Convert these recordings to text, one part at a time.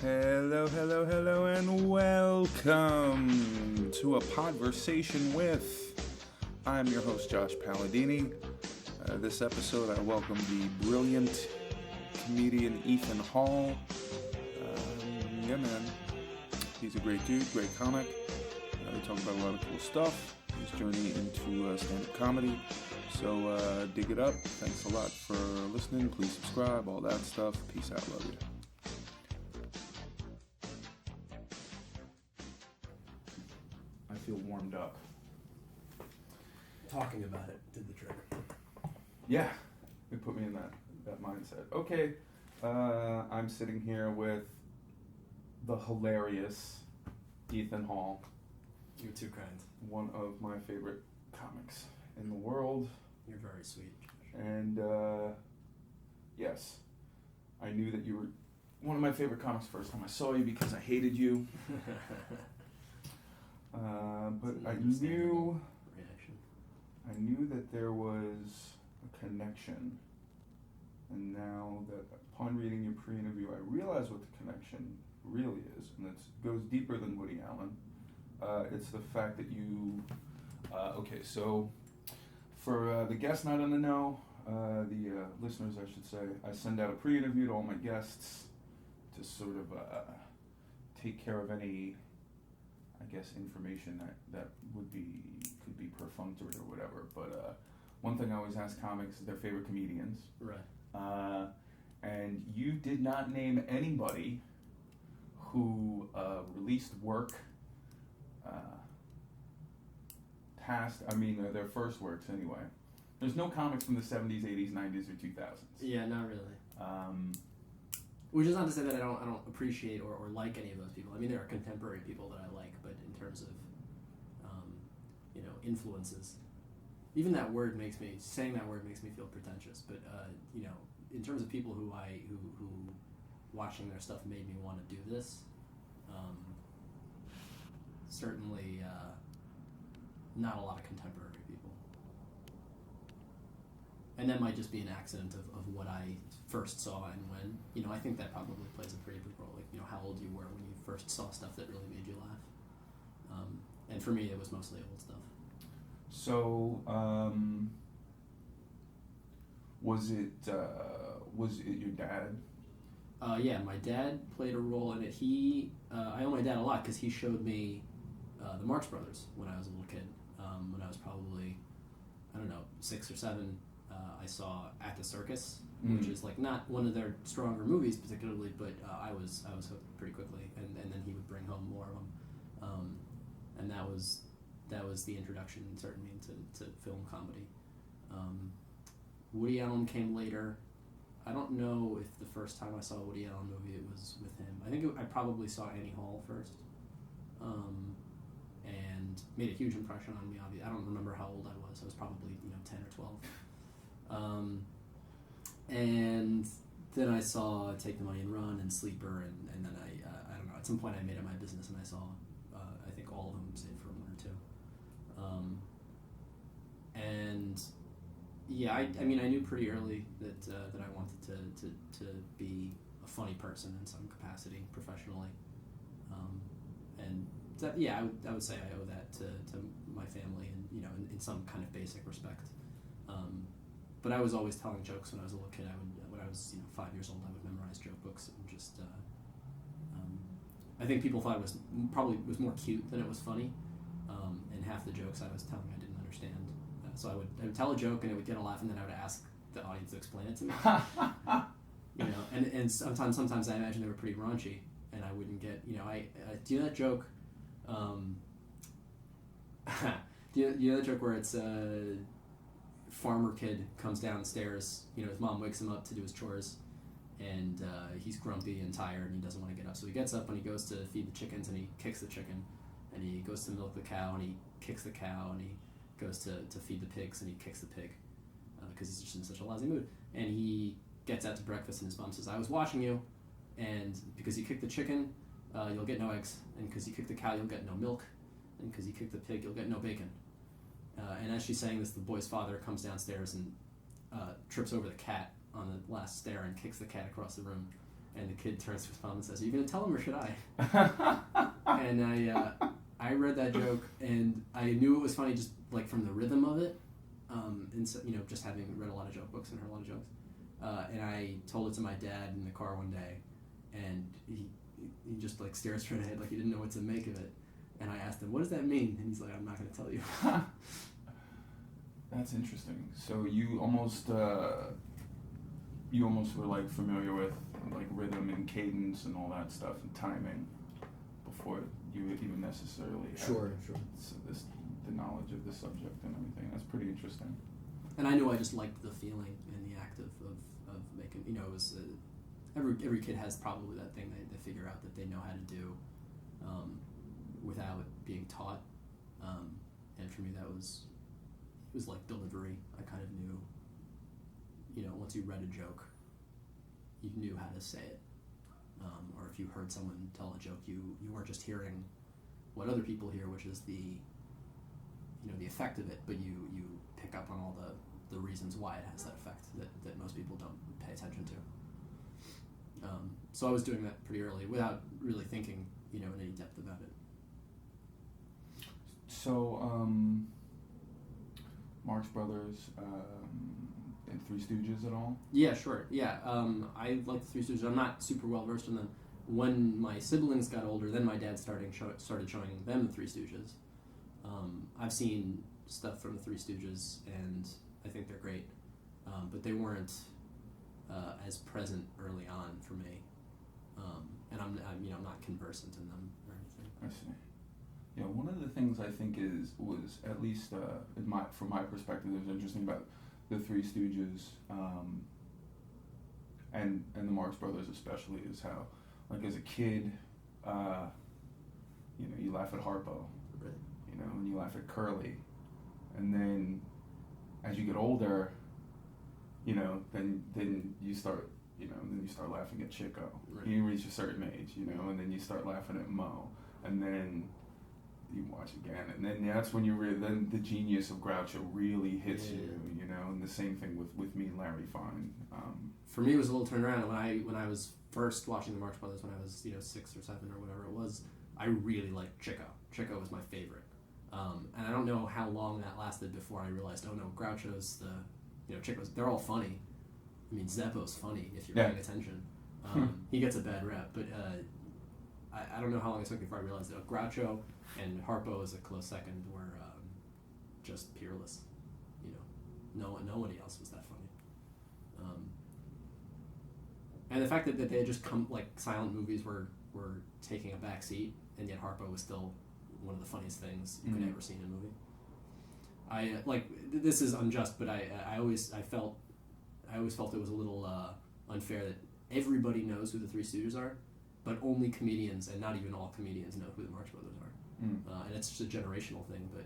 Hello, hello, hello, and welcome to a Podversation with. I'm your host, Josh Paladini. This episode, I welcome the brilliant comedian Ethan Hall. Yeah, man, he's a great dude, great comic. We talk about a lot of cool stuff. His journey into stand-up comedy. So dig it up. Thanks a lot for listening. Please subscribe, all that stuff. Peace out, love you. I feel warmed up. Talking about it did the trick. Yeah, it put me in that mindset. Okay, I'm sitting here with the hilarious Ethan Hall. You're too kind. One of my favorite comics in the world. You're very sweet. And yes, I knew that you were one of my favorite comics the first time I saw you because I hated you. But I knew that there was a connection, and now that upon reading your pre-interview, I realize what the connection really is, and it goes deeper than Woody Allen. It's the fact that you, okay, so for the guests not in the know, the listeners I should say, I send out a pre-interview to all my guests to sort of take care of any, I guess, information that could be perfunctory or whatever. But one thing I always ask comics is their favorite comedians. Right. And you did not name anybody who released work past, their first works anyway. There's no comics from the 70s, 80s, 90s, or 2000s. Yeah, not really. Which is not to say that I don't appreciate or like any of those people. I mean, there are contemporary people that I like, but in terms of, influences, even saying that word makes me feel pretentious. But in terms of people who watching their stuff made me want to do this, certainly not a lot of contemporary people. And that might just be an accident of what I first saw and when. I think that probably plays a pretty big role. Like, how old you were when you first saw stuff that really made you laugh. And for me, it was mostly old stuff. So, was it your dad? Yeah, my dad played a role in it. I owe my dad a lot because he showed me the Marx Brothers when I was a little kid. When I was probably, 6 or 7, I saw At the Circus, which is like not one of their stronger movies particularly, but I was hooked pretty quickly, and then he would bring home more of them, and that was the introduction certainly to film comedy. Woody Allen came later. I don't know if the first time I saw a Woody Allen movie it was with him. I think I probably saw Annie Hall first, and made a huge impression on me. Obviously, I don't remember how old I was. I was probably 10 or 12. And then I saw Take the Money and Run and Sleeper, and then I don't know. At some point, I made it my business, and I saw I think all of them, save for 1 or 2. And yeah, I knew pretty early that I wanted to be a funny person in some capacity professionally, and that, yeah, I would say I owe that to my family, and in some kind of basic respect. But I was always telling jokes when I was a little kid. When I was 5 years old, I would memorize joke books and just. I think people thought it was more cute than it was funny, and half the jokes I was telling I didn't understand. So I would tell a joke and it would get a laugh, and then I would ask the audience to explain it to me. And sometimes I imagine they were pretty raunchy, and I wouldn't get I do you know that joke. Do you know that joke where it's farmer kid comes downstairs, his mom wakes him up to do his chores, and he's grumpy and tired and he doesn't want to get up, so he gets up and he goes to feed the chickens and he kicks the chicken, and he goes to milk the cow and he kicks the cow, and he goes to feed the pigs and he kicks the pig because he's just in such a lousy mood, and he gets out to breakfast and his mom says, "I was watching you, and because you kicked the chicken you'll get no eggs, and because you kicked the cow you'll get no milk, and because you kicked the pig you'll get no bacon." And as she's saying this, the boy's father comes downstairs and trips over the cat on the last stair and kicks the cat across the room, And the kid turns to his mom and says, "Are you going to tell him or should I?" And I read that joke, and I knew it was funny just like from the rhythm of it, and so, just having read a lot of joke books and heard a lot of jokes. And I told it to my dad in the car one day, and he just like stared straight ahead like he didn't know what to make of it. And I asked him, "What does that mean?" And he's like, "I'm not going to tell you." That's interesting. So you almost were like familiar with like rhythm and cadence and all that stuff and timing before you even necessarily had Sure. the knowledge of the subject and everything. That's pretty interesting. And I knew I just liked the feeling and the act of making, it was, every kid has probably that thing they figure out that they know how to do without being taught. And for me it was like delivery. I kind of knew, once you read a joke, you knew how to say it. Or if you heard someone tell a joke, you weren't just hearing what other people hear, which is the effect of it, but you pick up on all the reasons why it has that effect that most people don't pay attention to. So I was doing that pretty early without really thinking, in any depth about it. So, Marx Brothers, and Three Stooges at all? Yeah, sure. Yeah, I like the Three Stooges. I'm not super well versed in them. When my siblings got older, then my dad started showing them the Three Stooges. I've seen stuff from the Three Stooges, and I think they're great, but they weren't as present early on for me, and I'm not conversant in them or anything. I see. Yeah, one of the things I think was at least from my perspective, that was interesting about the Three Stooges, and the Marx Brothers especially, is how, like, as a kid, you laugh at Harpo, Right. And you laugh at Curly, and then as you get older, then you start, laughing at Chico. Right. You reach a certain age, and then you start laughing at Mo, and then you watch again, and then that's when then the genius of Groucho really hits you, and the same thing with me and Larry Fine. For me, it was a little turnaround when I was first watching the Marx Brothers when I was 6 or 7 or whatever it was. I really liked Chico. Chico was my favorite, and I don't know how long that lasted before I realized, oh no, Groucho's Chico's. They're all funny. I mean, Zeppo's funny if you're paying attention. He gets a bad rep, but I don't know how long it took before I realized that Groucho and Harpo as a close second were just peerless. Nobody else was that funny. And the fact that they had just come, like, silent movies were taking a back seat, and yet Harpo was still one of the funniest things you could ever see in a movie. This is unjust, but I always felt it was a little unfair that everybody knows who the Three Stooges are, but only comedians, and not even all comedians, know who the Marx Brothers are. And it's just a generational thing, but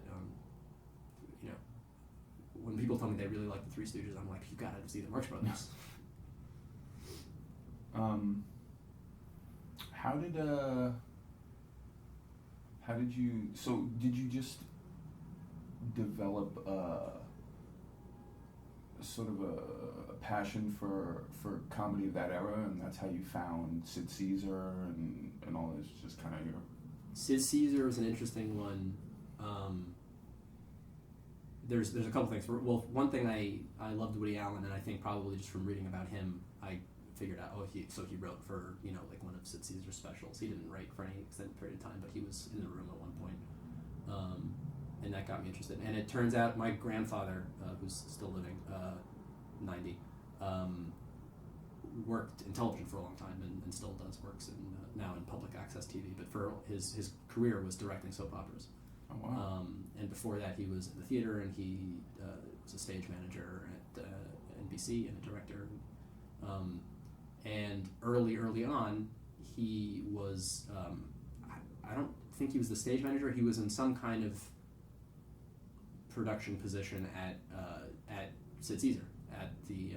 when people tell me they really like the Three Stooges, I'm like, you gotta see the Marx Brothers. Did you just develop sort of a passion for comedy of that era, and that's how you found Sid Caesar and all this, just kind of your... Sid Caesar was an interesting one. There's a couple things. Well, one thing, I loved Woody Allen, and I think probably just from reading about him, I figured out, he wrote for, like one of Sid Caesar's specials. He didn't write for any extended period of time, but he was in the room at one point. And that got me interested. And it turns out my grandfather, who's still living, 90, worked in television for a long time and still works now in public access TV. But for his career was directing soap operas. Oh, wow. And before that, he was in the theater, and he was a stage manager at NBC and a director. And early on, he was, I don't think he was the stage manager. He was in some kind of production position at Sid Caesar, at the,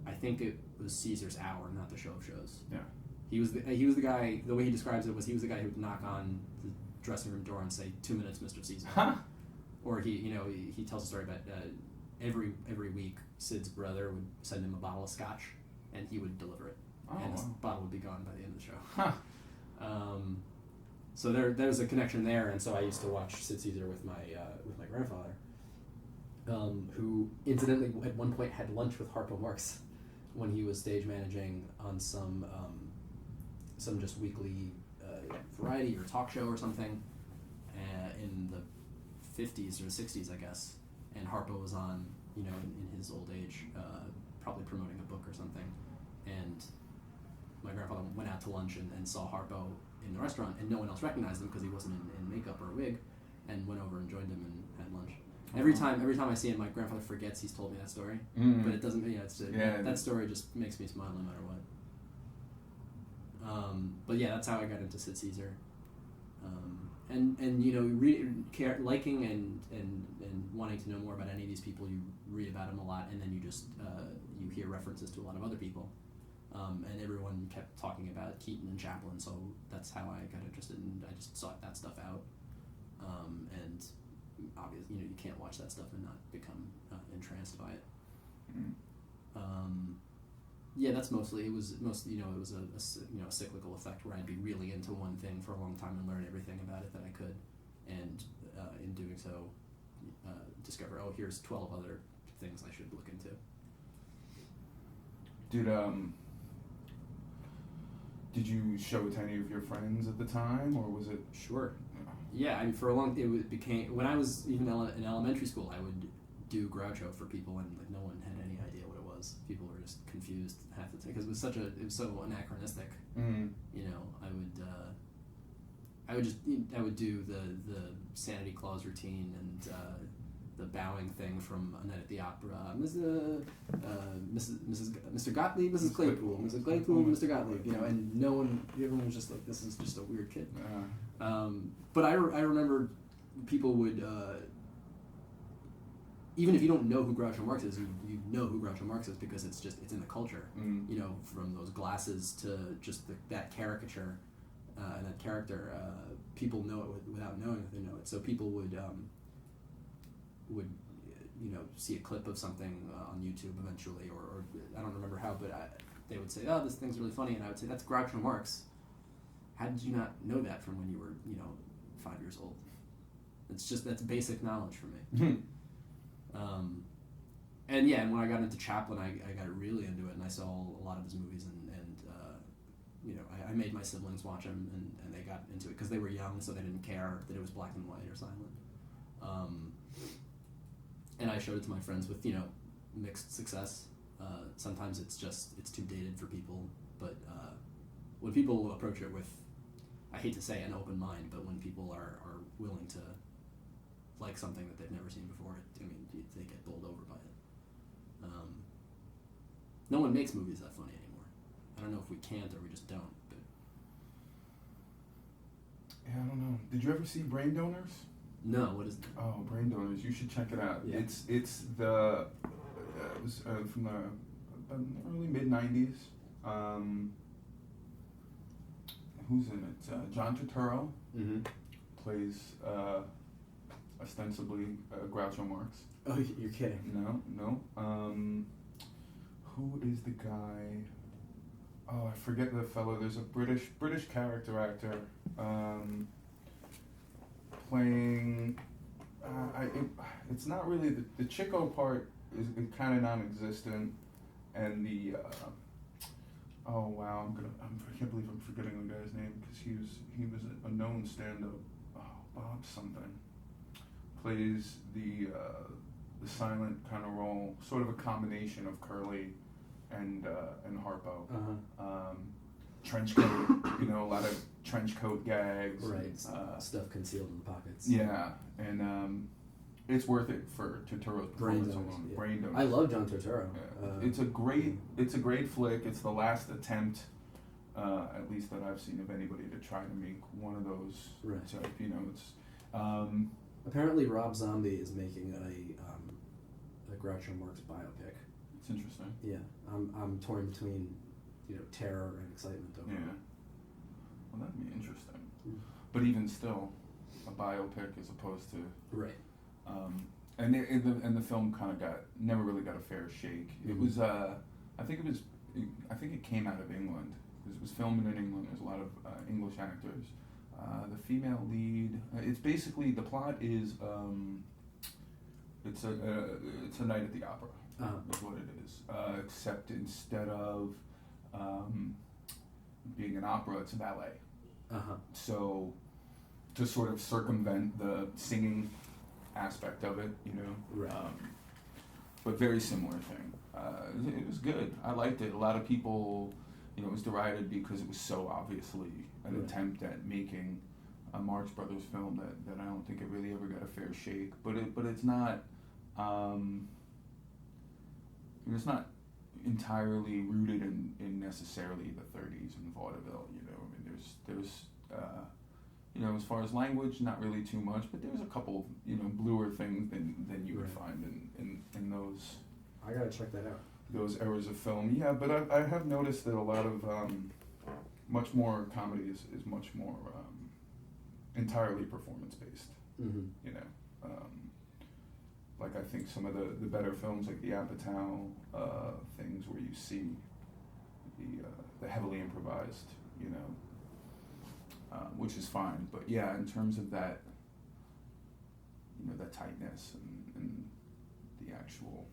I think it was Caesar's Hour, not the Show of Shows. Yeah. He was the guy, the way he describes it was, he was the guy who would knock on the dressing room door and say, 2 minutes, Mr. Caesar. Or he tells a story about every week Sid's brother would send him a bottle of scotch, and he would deliver it. and this wow. bottle would be gone by the end of the show. Huh. So there's a connection there, and so I used to watch Sid Caesar with my grandfather, who incidentally at one point had lunch with Harpo Marx when he was stage managing on some just weekly variety or talk show or something in the 50s or 60s, I guess. And Harpo was on, in his old age, probably promoting a book or something. And my grandfather went out to lunch and saw Harpo in the restaurant, and no one else recognized him because he wasn't in makeup or a wig, and went over and joined him and had lunch. Every time I see him, my grandfather forgets he's told me that story, but it doesn't. That story just makes me smile no matter what. But yeah, that's how I got into Sid Caesar, and liking and wanting to know more about any of these people. You read about them a lot, and then you just you hear references to a lot of other people, and everyone kept talking about Keaton and Chaplin, so that's how I got interested, and I just sought that stuff out, and obviously, you can't watch that stuff and not become entranced by it. Yeah, that's mostly. It was a cyclical effect where I'd be really into one thing for a long time and learn everything about it that I could, and in doing so, discover here's 12 other things I should look into. Did you show it to any of your friends at the time, or was it? Sure. Yeah, I mean, for a long, became when I was even in elementary school, I would do Groucho for people, and no one had any idea what it was. People were just confused half the time because it was so anachronistic. I would do the Sanity Clause routine and the bowing thing from A Night at the Opera, Mr. Gottlieb, Mrs. Claypool, Mrs. Claypool, Mr. Gottlieb, and everyone was just like, this is just a weird kid. But I remember people would, even if you don't know who Groucho Marx is, you know who Groucho Marx is because it's in the culture, from those glasses to just that caricature and that character. People know it without knowing that they know it. So people would see a clip of something on YouTube eventually, or I don't remember how, but they would say, "Oh, this thing's really funny," and I would say, "That's Groucho Marx." How did you not know that from when you were 5 years old? That's basic knowledge for me. And when I got into Chaplin, I got really into it, and I saw a lot of his movies, and I made my siblings watch them, and they got into it because they were young, so they didn't care that it was black and white or silent. And I showed it to my friends with mixed success. Sometimes it's too dated for people, but when people approach it with, I hate to say an open mind, but when people are willing to like something that they've never seen before, they get bowled over by it. No one makes movies that funny anymore. I don't know if we can't or we just don't. But yeah, I don't know. Did you ever see Brain Donors? No, what is that? Oh, Brain Donors. You should check it out. Yeah. It was from the early mid-90s. Who's in it? John Turturro plays ostensibly Groucho Marx. Oh, you're kidding. No. Who is the guy? Oh, I forget the fellow. There's a British character actor playing. It's not really the Chico part is kind of non-existent, and the oh wow, I can't believe I'm forgetting the guy's name because he was a known stand-up. Oh, Bob something plays the silent kind of role, sort of a combination of Curly and Harpo. Trench coat, a lot of trench coat gags. Right, stuff concealed in the pockets. Yeah, and it's worth it for Turturro's performance alone. Yeah. Brain Donors. I love John Turturro. Yeah. It's a great flick. It's the last attempt, at least that I've seen, of anybody to try to make one of those. Right. So, it's. Apparently, Rob Zombie is making a Groucho Marx biopic. It's interesting. Yeah, I'm torn between, terror and excitement over it. Yeah. Well, that'd be interesting. But even still, a biopic as opposed to. Right. And the film kind of never really got a fair shake. It was I think it was I think it came out of England. It was filmed in England. There's a lot of English actors. The female lead. It's basically the plot is. It's a night at the opera. Is what it is. Except instead of being an opera, it's a ballet. So to sort of circumvent the singing aspect of it, Right. But very similar thing. It was good. I liked it. A lot of people, it was derided because it was so obviously an Right. attempt at making a Marx Brothers film that I don't think it really ever got a fair shake. But it's not. It's not entirely rooted in necessarily the 30s and vaudeville. There's as far as language, not really too much, but there's a couple bluer things than you would Right. find in those. I gotta check that out. Those eras of film, yeah, but I have noticed that a lot of much more comedy is much more entirely performance based. Mm-hmm. Like I think some of the better films, like the Apatow things, where you see the heavily improvised, which is fine. But yeah, in terms of that, that tightness and the actual.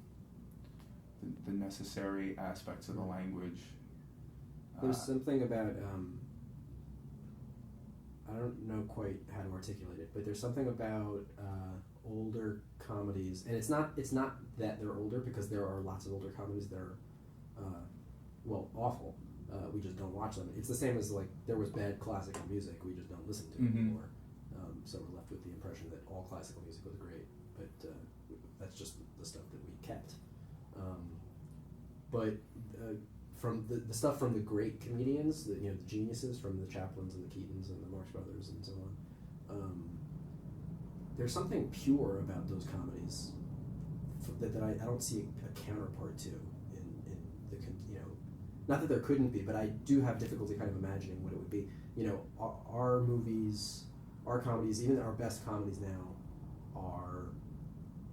The necessary aspects of the language. There's something about I don't know quite how to articulate it, but there's something about older comedies, and it's not that they're older, because there are lots of older comedies that are awful. We just don't watch them. It's the same as like there was bad classical music, we just don't listen to it anymore. So we're left with the impression that all classical music was great, but that's just the stuff that we kept. But from the stuff from the great comedians, the geniuses, from the Chaplins and the Keatons and the Marx Brothers and so on, there's something pure about those comedies that I don't see a counterpart to in the not that there couldn't be, but I do have difficulty kind of imagining what it would be. Our movies, our comedies, even our best comedies now, are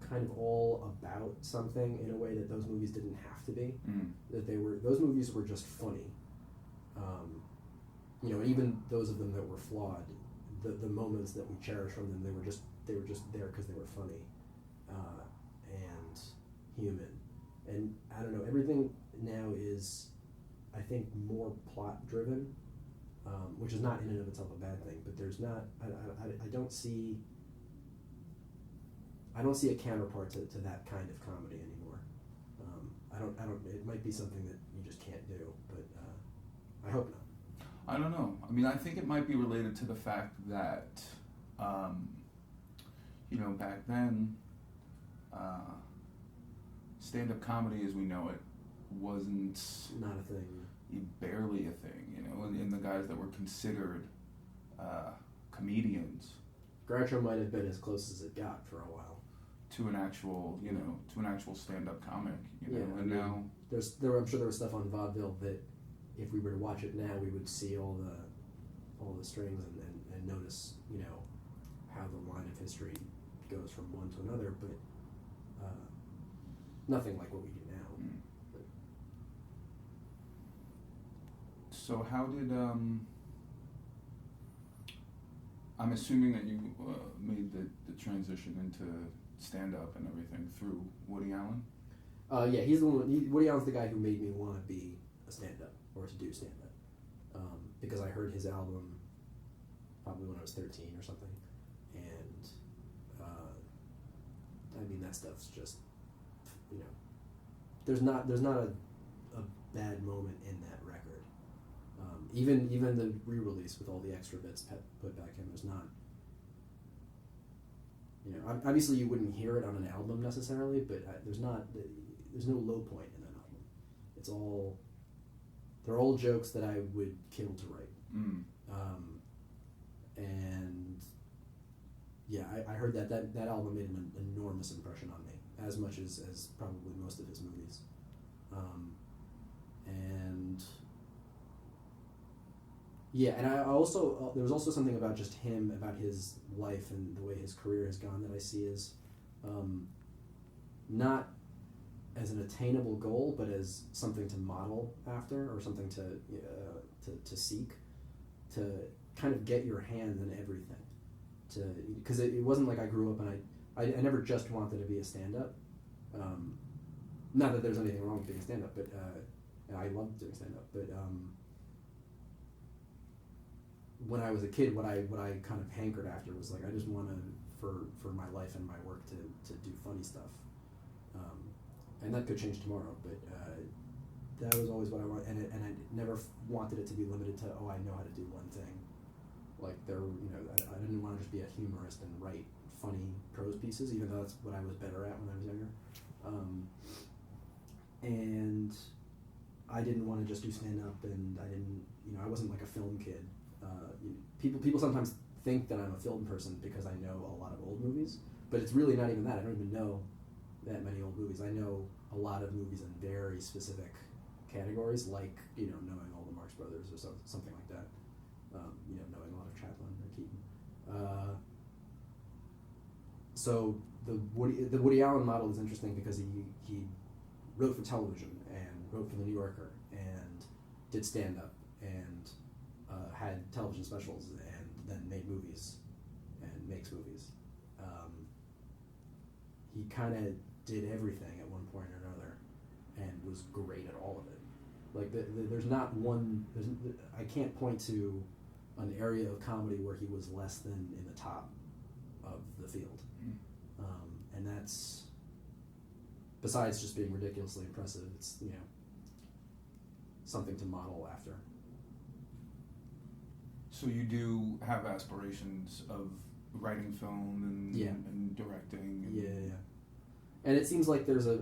kind of all about something in a way that those movies didn't have to be. That those movies were just funny. Even those of them that were flawed, the moments that we cherish from them, they were just there because they were funny and human. And I don't know, everything now is, I think, more plot driven, which is not in and of itself a bad thing. But there's not. I don't see. I don't see a counterpart to that kind of comedy anymore. I don't. It might be something that you just can't do, but I hope not. I don't know. I mean, I think it might be related to the fact that, back then, stand-up comedy as we know it wasn't Not a thing. barely a thing. And the guys that were considered comedians. Groucho might have been as close as it got for a while. To an actual, stand-up comic, Yeah, and now I'm sure there was stuff on vaudeville that, if we were to watch it now, we would see all the strings and notice, how the line of history goes from one to another, but nothing like what we do now. But. So how did I'm assuming that you made the transition into stand-up and everything through Woody Allen? Yeah, he's the one. Woody Allen's the guy who made me want to be a stand-up or to do stand-up, because I heard his album probably when I was 13 or something, and that stuff's just, there's not a bad moment in that record. Even the re-release with all the extra bits put back in, there's not. Obviously you wouldn't hear it on an album necessarily, but there's no low point in that album. It's all, they're all jokes that I would kill to write. And yeah, I heard that album made an enormous impression on me, as much as probably most of his movies. And yeah, and I also there was also something about just him, about his life and the way his career has gone, that I see as not as an attainable goal, but as something to model after, or something to seek, to kind of get your hands in everything. Because it wasn't like I grew up and I never just wanted to be a stand-up. Not that there's anything wrong with being a stand-up, but I loved doing stand-up. But when I was a kid, what I kind of hankered after was like, I just want to, for my life and my work, to do funny stuff. And that could change tomorrow, but that was always what I wanted, and I never wanted it to be limited to, oh, I know how to do one thing. Like I didn't want to just be a humorist and write funny prose pieces, even though that's what I was better at when I was younger. And I didn't want to just do stand-up, and I wasn't like a film kid. People sometimes think that I'm a film person because I know a lot of old movies, but it's really not even that. I don't even know that many old movies. I know a lot of movies in very specific categories, like knowing all the Marx Brothers or something like that. Knowing a lot of Chaplin or Keaton. So the Woody Allen model is interesting because he wrote for television and wrote for the New Yorker and did stand-up and had television specials and then made movies and makes movies. He kind of did everything at one point or another and was great at all of it. Like there's not one. I can't point to an area of comedy where he was less than in the top of the field. And that's, besides just being ridiculously impressive, it's something to model after. So you do have aspirations of writing film and directing. Yeah. And it seems like there's a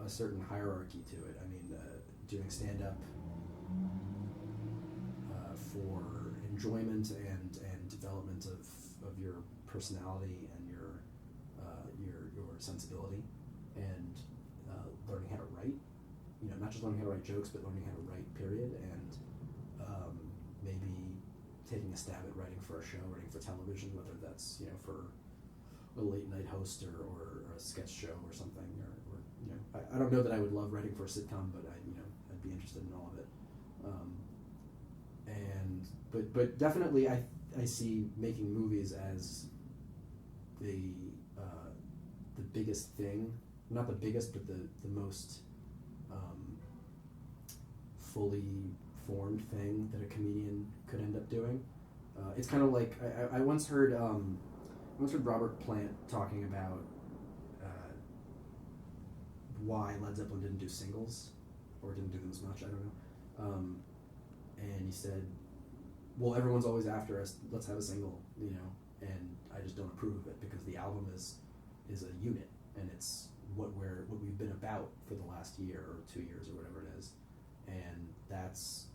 certain hierarchy to it. I mean, doing stand-up for enjoyment and development of your personality and your sensibility, and learning how to write. Not just learning how to write jokes, but learning how to write. Period. And maybe taking a stab at writing for a show, writing for television, whether that's for a late night host or a sketch show or something, or I don't know that I would love writing for a sitcom, but I'd be interested in all of it. But definitely I see making movies as the biggest thing, not the biggest, but the most fully formed thing that a comedian could end up doing. It's kind of like I once heard Robert Plant talking about why Led Zeppelin didn't do singles, or didn't do them as much, I don't know. And he said, well, everyone's always after us, let's have a single, and I just don't approve of it, because the album is a unit, and it's what we've been about for the last year or 2 years or whatever it is, and that's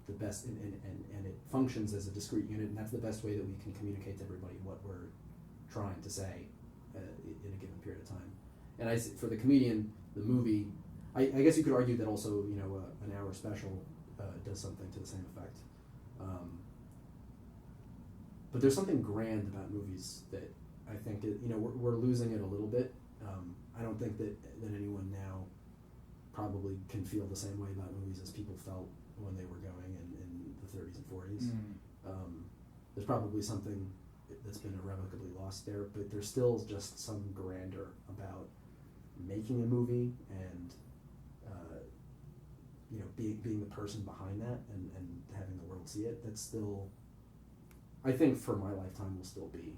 the best, and it functions as a discrete unit, and that's the best way that we can communicate to everybody what we're trying to say in a given period of time. And for the comedian, the movie, I guess you could argue that also an hour special does something to the same effect. But there's something grand about movies that I think we're losing it a little bit. I don't think that anyone now probably can feel the same way about movies as people felt when they were going in the 30s and 40s. There's probably something that's been irrevocably lost there, but there's still just some grandeur about making a movie and being the person behind that and having the world see it. That's still, I think, for my lifetime will still be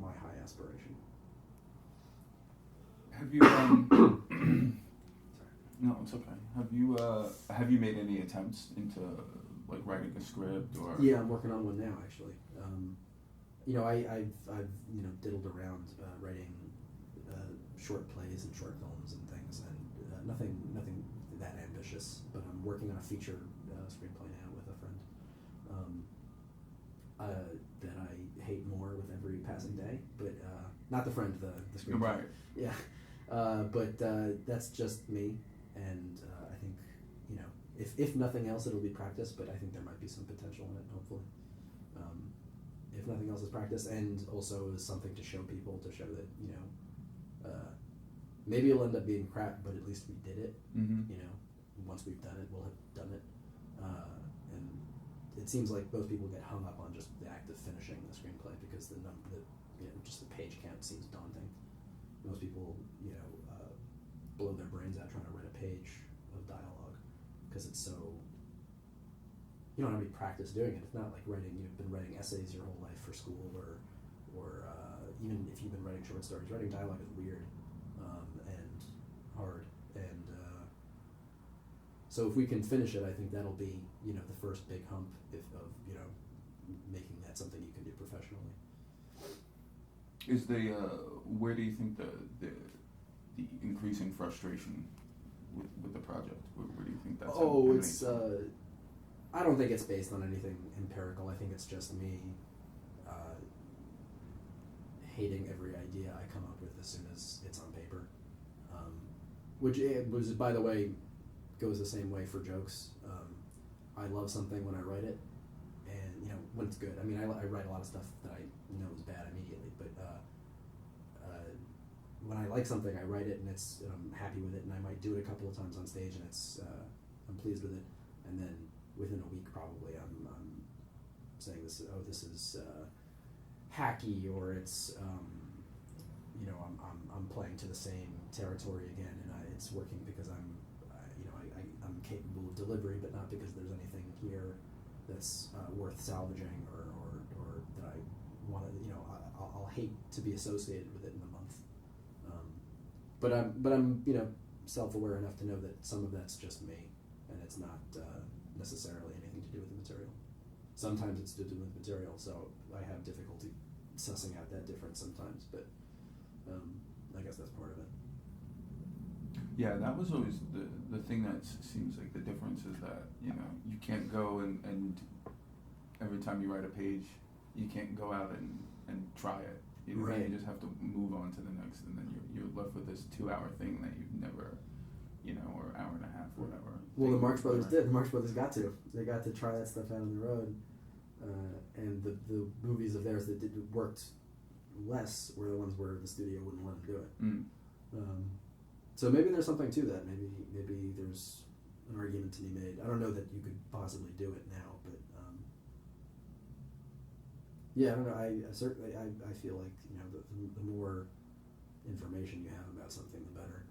my high aspiration. Have you no, it's okay. Have you made any attempts into like writing a script or? Yeah, I'm working on one now, actually. I've diddled around writing short plays and short films and things, and nothing that ambitious. But I'm working on a feature screenplay now with a friend that I hate more with every passing day. But not the friend, the screenplay. Right. Yeah. But that's just me, and I think if nothing else, it'll be practice. But I think there might be some potential in it. Hopefully, if nothing else, is practice, and also is something to show people, to show that, maybe it'll end up being crap, but at least we did it. Mm-hmm. Once we've done it, we'll have done it. And it seems like most people get hung up on just the act of finishing the screenplay because just the page count seems daunting. Most people, blow their brains out trying to write a page of dialogue because it's so. You don't have any practice doing it. It's not like writing. You've been writing essays your whole life for school, or even if you've been writing short stories. Writing dialogue is weird and hard, and so if we can finish it, I think that'll be the first big hump of making that something you can do professionally. Is where do you think the increasing frustration with the project? Where do you think that's? It's. I don't think it's based on anything empirical. I think it's just me hating every idea I come up with as soon as it's on paper. Which was, by the way, goes the same way for jokes. I love something when I write it, and when it's good. I mean, I write a lot of stuff that I know is bad immediately, but when I like something, I write it and I'm happy with it, and I might do it a couple of times on stage, and I'm pleased with it, and then within a week probably I'm saying this is hacky, or it's I'm playing to the same territory again, and it's working because I'm capable of delivery, but not because there's anything here that's worth salvaging or that I want to. I'll hate to be associated with it in a month. But I'm self-aware enough to know that some of that's just me, and it's not necessarily anything to do with the material. Sometimes it's to do with material, so I have difficulty sussing out that difference sometimes, but I guess that's part of it. Yeah, that was always the thing that seems like the difference is that, you can't go and every time you write a page, you can't go out and try it. Right. You just have to move on to the next, and then you're left with this 2-hour thing that you've never, or hour and a half, or whatever. Well, the Marx Brothers did. The Marx Brothers got to. They got to try that stuff out on the road. And the movies of theirs that worked less were the ones where the studio wouldn't let them do it. So maybe there's something to that. Maybe there's an argument to be made. I don't know that you could possibly do it now, but yeah, I don't know. I certainly I feel like the more information you have about something, the better.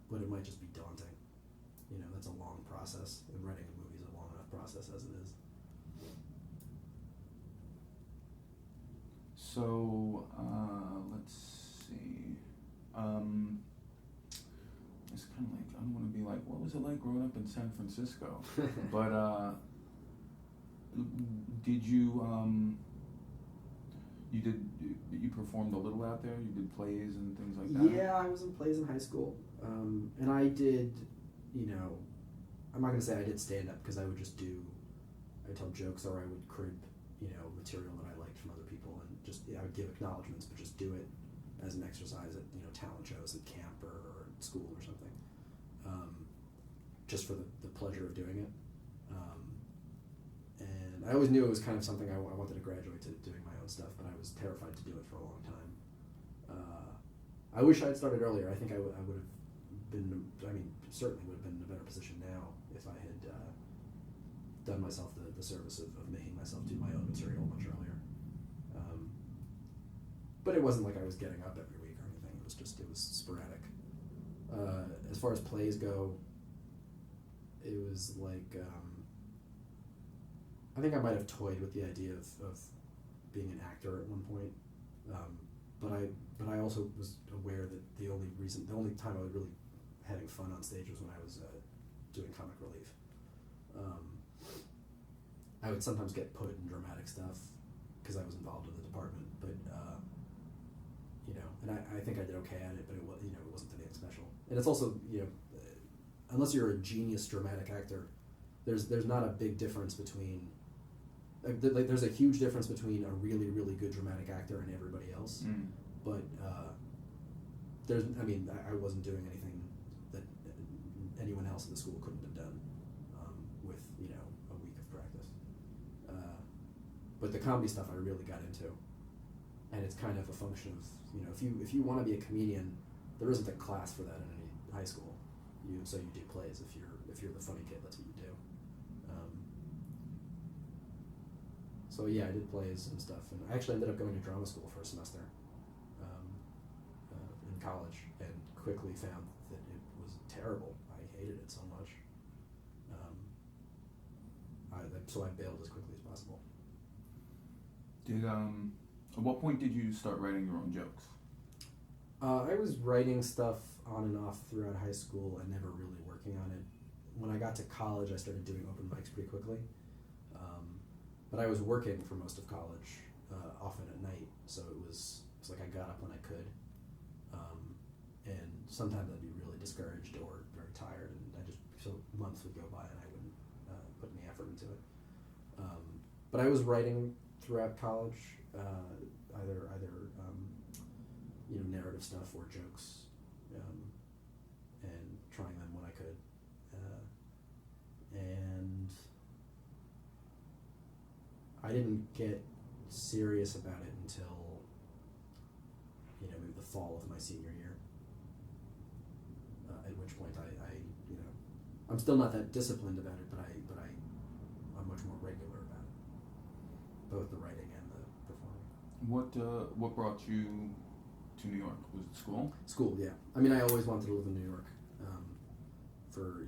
But it might just be daunting. That's a long process, and writing a movie is a long enough process as it is. So let's see. It's kind of like, I don't want to be like, what was it like growing up in San Francisco? But did you you performed a little out there? You did plays and things like that? Yeah, I was in plays in high school, and I did. I'm not gonna say I did stand up because I would just I would tell jokes, or I would crib material that I liked from other people, and I would give acknowledgments, but just do it as an exercise at talent shows at camp or at school or something, just for the pleasure of doing it. And I always knew it was kind of something I wanted to graduate to doing my own stuff, but I was terrified to do it for a long time. I wish I had started earlier. I think I would have been. Certainly would have been in a better position now if I had done myself the service of making myself do my own material much earlier. But it wasn't like I was getting up every week or anything. It was sporadic. As far as plays go, it was like I think I might have toyed with the idea of being an actor at one point, but I also was aware that the only time I was really having fun on stage was when I was doing comic relief. I would sometimes get put in dramatic stuff because I was involved in the department, but and I think I did okay at it, but it wasn't anything special. And it's also unless you're a genius dramatic actor, there's not a big difference between there's a huge difference between a really, really good dramatic actor and everybody else. But I wasn't doing anything that anyone else in the school couldn't have done with a week of practice. but the comedy stuff I really got into, and it's kind of a function of, if you want to be a comedian, there isn't a class for that in any high school. So you do plays if you're the funny kid. That's what you do. So yeah, I did plays and stuff, and I actually ended up going to drama school for a semester in college, and quickly found that it was terrible. I hated it so much. So I bailed as quickly as possible. At what point did you start writing your own jokes? I was writing stuff on and off throughout high school and never really working on it. When I got to college, I started doing open mics pretty quickly. But I was working for most of college, often at night, so it was like I got up when I could. And sometimes I'd be really discouraged or very tired, and so months would go by and I wouldn't put any effort into it. But I was writing throughout college, either narrative stuff or jokes, and trying them when I could. And I didn't get serious about it until maybe the fall of my senior year. At which point I'm still not that disciplined about it, but I'm much more regular about it, both the writing and the performing. What brought you to New York? Was it school? School, yeah. I mean, I always wanted to live in New York. For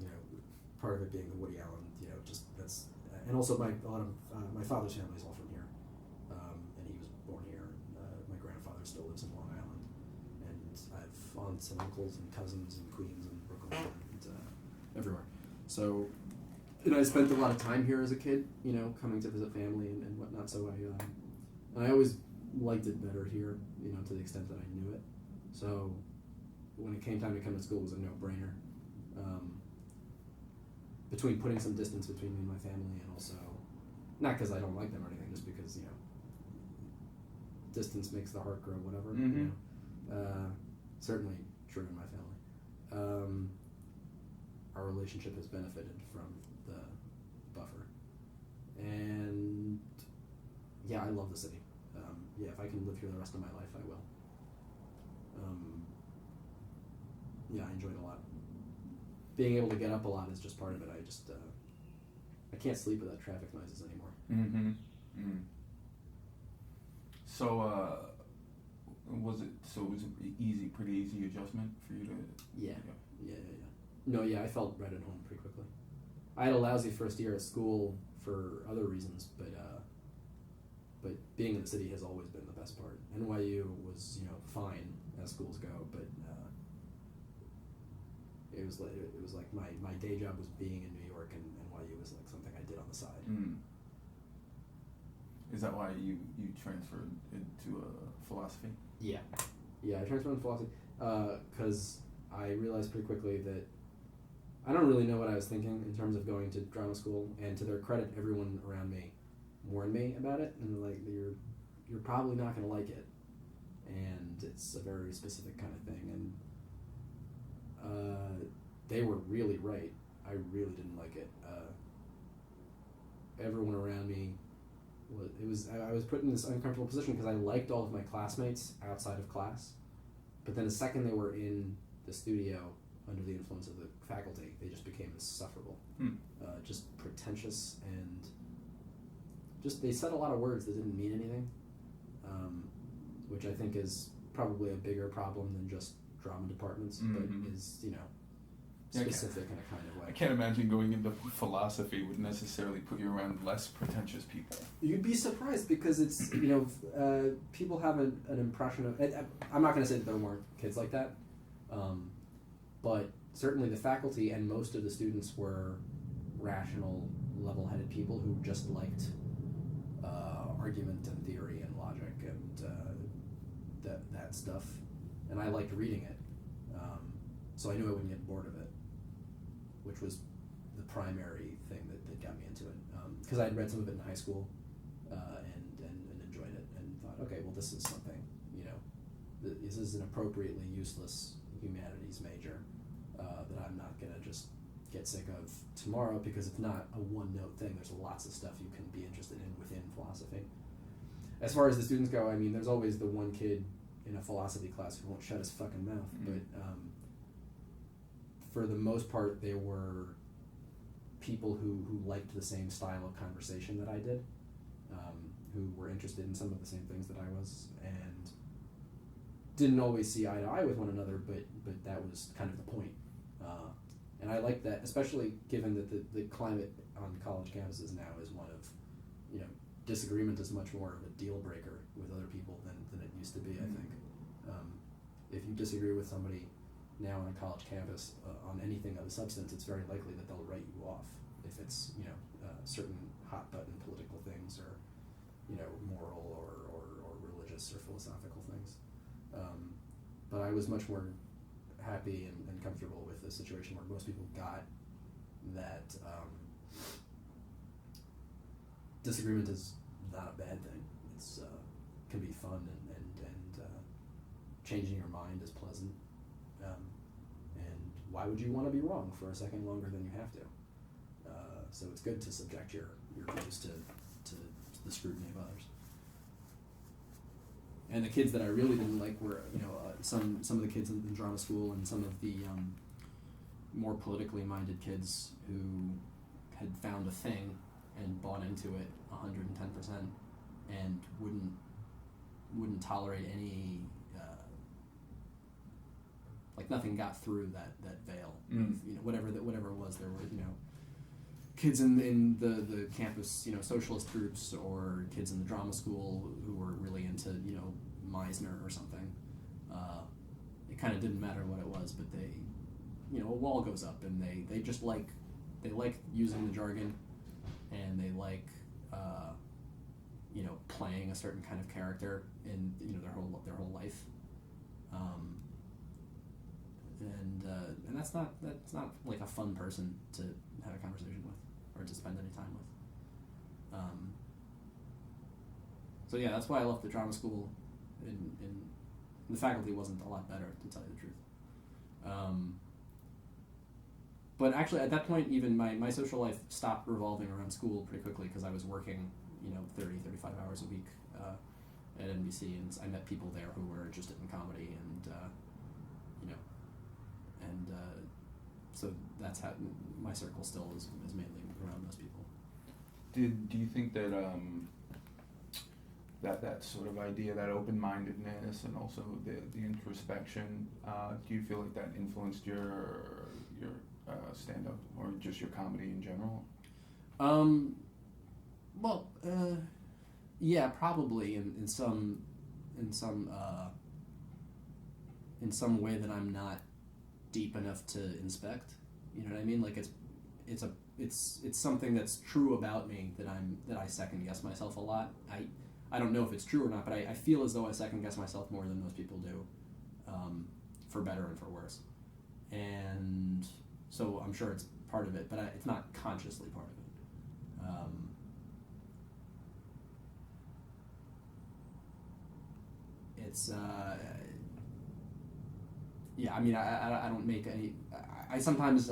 part of it being the Woody Allen, and also my father's family is all from here, and he was born here. My grandfather still lives in Long Island, and I have aunts and uncles and cousins in Queens and Brooklyn and everywhere. So, I spent a lot of time here as a kid, coming to visit family and whatnot. So I always liked it better here, to the extent that I knew it. So when it came time to come to school, it was a no-brainer. Between putting some distance between me and my family, and also, not because I don't like them or anything, just because, distance makes the heart grow, whatever. Mm-hmm. Certainly true in my family. Our relationship has benefited from the buffer. And, yeah, I love the city. If I can live here the rest of my life, I will. I enjoyed it a lot. Being able to get up a lot is just part of it. I can't sleep without traffic noises anymore. Mm-hmm. Mm. So, was it pretty easy adjustment for you to? Yeah. No, I felt right at home pretty quickly. I had a lousy first year at school for other reasons, but being in the city has always been the best part. NYU was, fine as schools go, but it was like my day job was being in New York, and NYU was like something I did on the side. Mm. Is that why you transferred into philosophy? Yeah, I transferred into philosophy because I realized pretty quickly that I don't really know what I was thinking in terms of going to drama school. And to their credit, everyone around me warned me about it, and they're like, you're probably not going to like it, and it's a very specific kind of thing. And they were really right. I really didn't like it. Everyone around me I was put in this uncomfortable position because I liked all of my classmates outside of class, but then the second they were in the studio under the influence of the faculty, they just became insufferable. Just pretentious, and just they said a lot of words that didn't mean anything, which I think is probably a bigger problem than just drama departments, but is, specific in a kind of way. I can't imagine going into philosophy would necessarily put you around less pretentious people. You'd be surprised because it's, people have an impression of, I'm not going to say that there weren't kids like that, but certainly the faculty and most of the students were rational, level-headed people who just liked argument and theory and logic and that stuff, and I liked reading it, so I knew I wouldn't get bored of it, which was the primary thing that got me into it, because I had read some of it in high school and enjoyed it and thought, okay, well, this is something, this is an appropriately useless humanities major that I'm not going to just get sick of tomorrow, because it's not a one-note thing. There's lots of stuff you can be interested in within philosophy. as far as the students go, I mean, there's always the one kid in a philosophy class who won't shut his fucking mouth. Mm-hmm. But for the most part, they were people who liked the same style of conversation that I did, who were interested in some of the same things that I was, and didn't always see eye to eye with one another, but that was kind of the point. And I like that, especially given that the climate on college campuses now is one of, disagreement is much more of a deal breaker with other people than it used to be, I think. If you disagree with somebody now on a college campus on anything of a substance, it's very likely that they'll write you off if it's, certain hot button political things or, moral or religious or philosophical things. But I was much more happy and comfortable with a situation where most people got that disagreement is not a bad thing. It's can be fun and changing your mind is pleasant. And why would you want to be wrong for a second longer than you have to? So it's good to subject your views to the scrutiny of others. And the kids that I really didn't like were, some of the kids in drama school and some of the more politically minded kids who had found a thing and bought into it 110% and wouldn't tolerate any, nothing got through that veil. Of, whatever it was. There were, kids in the campus, socialist groups, or kids in the drama school who were really into, Meisner or something. It kind of didn't matter what it was, but they, a wall goes up, and they just like using the jargon, and they like, playing a certain kind of character in, their whole life. And that's not like a fun person to have a conversation with or to spend any time with. So yeah, that's why I left the drama school. In the faculty wasn't a lot better, to tell you the truth. But actually, at that point, even my social life stopped revolving around school pretty quickly because I was working, 30, 35 hours a week at NBC, and I met people there who were interested in comedy, and so that's how my circle still is mainly around those people. Do you think that that sort of idea, that open-mindedness, and also the introspection, do you feel like that influenced your stand-up or just your comedy in general? Yeah, probably in some way that I'm not deep enough to inspect. You know what I mean? Like it's something that's true about me that I second guess myself a lot. I don't know if it's true or not, but I feel as though I second guess myself more than most people do, for better and for worse. And so I'm sure it's part of it, but it's not consciously part of it. It's yeah. I mean, I don't make any. I sometimes